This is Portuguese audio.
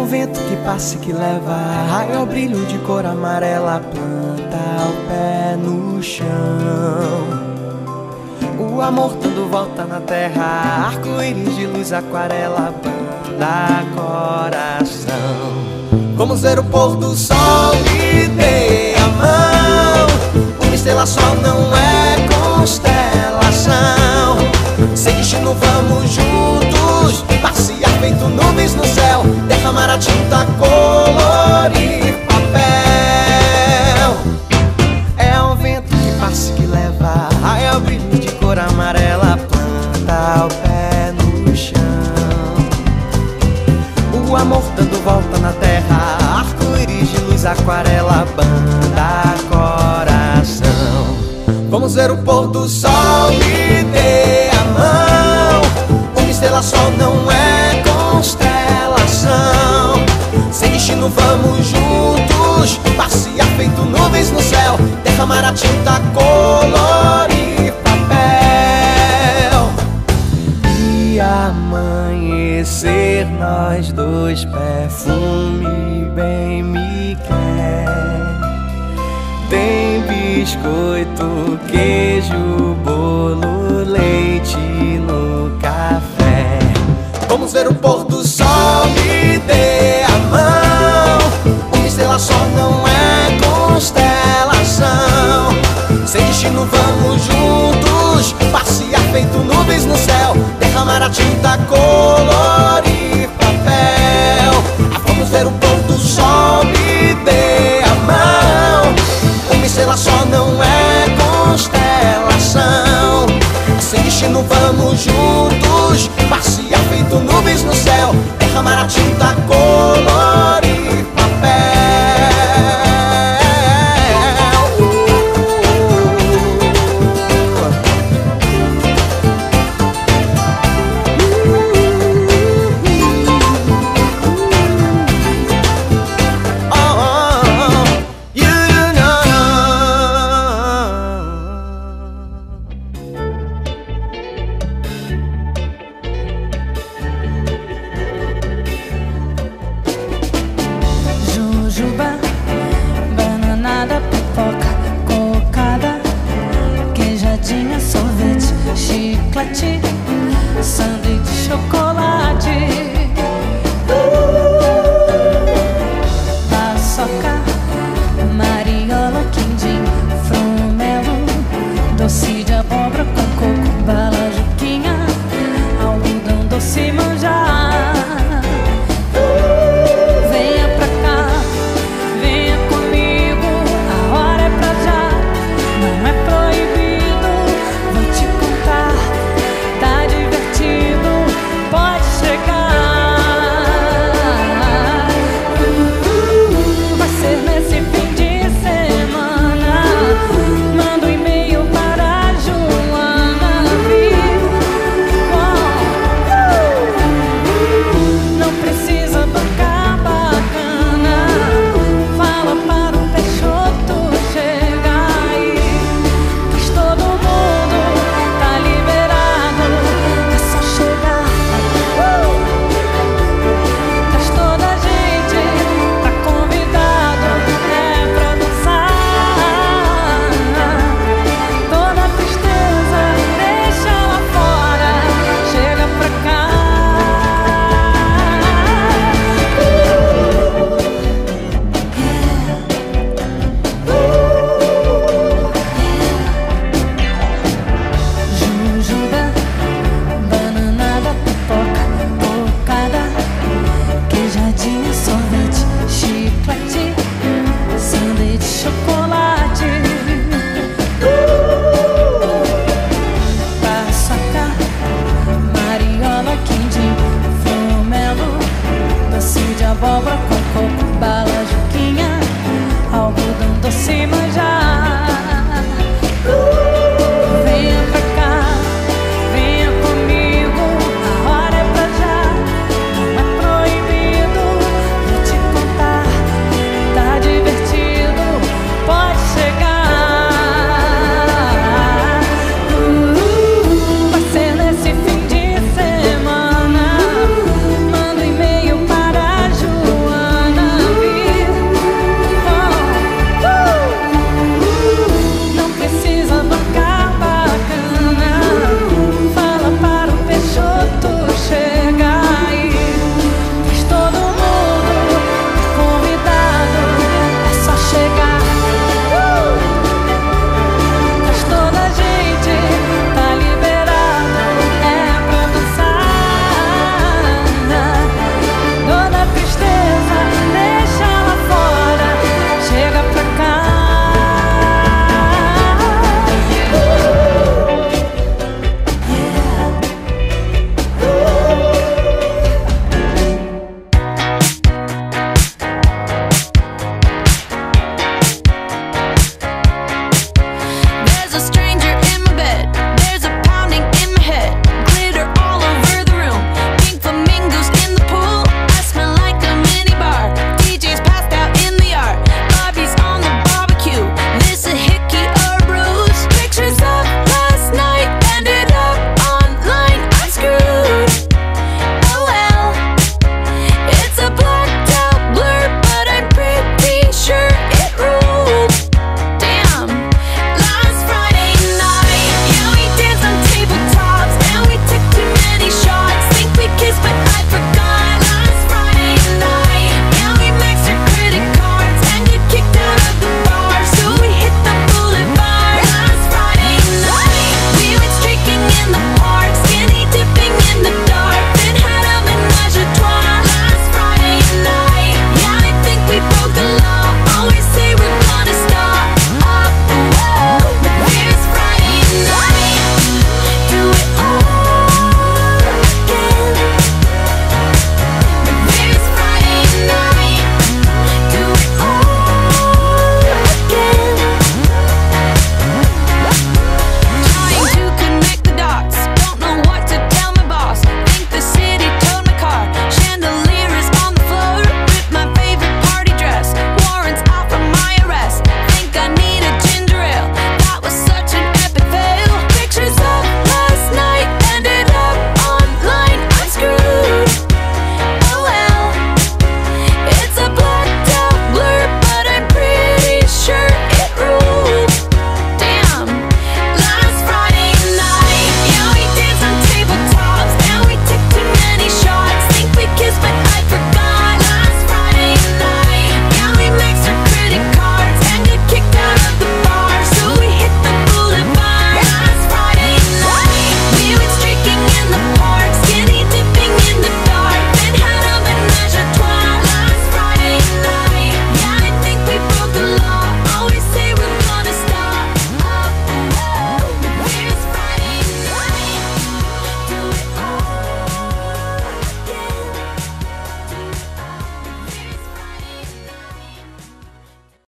vento que passa e que leva raio ao brilho de cor amarela, planta o pé no chão. O amor dando volta na terra, arco-íris de luz, aquarela, banda coração. Vamos ver o pôr do sol, me dê a mão. Uma estrela só não é constelação. Sem destino vamos juntos, passear feito nuvens no céu, derramar a tinta, colorir papel. É o vento que passa e que leva raio ao brilho de cor amarela, planta o pé no chão. O amor dando volta na terra, arco-íris de luz, aquarela, banda coração. Vamos ver o pôr do sol, me dê a mão. Uma estrela só não é constelação. Sem destino vamos juntos, passear feito nuvens no céu, derramar a tinta, colorir papel. E amanhecer nós dois, perfume bem me quer. Tem biscoito, queijo, bolo, leite no café. Vamos ver o pôr do sol, me dê a mão. Uma estrela só não é constelação. Sem destino vamos juntos, passear feito nuvens no céu, derramar a tinta, colorir papel. Vamos ver o pôr do sol, me dê a mão. Uma estrela só não é constelação. Sem destino vamos juntos, passear feito nuvens no céu,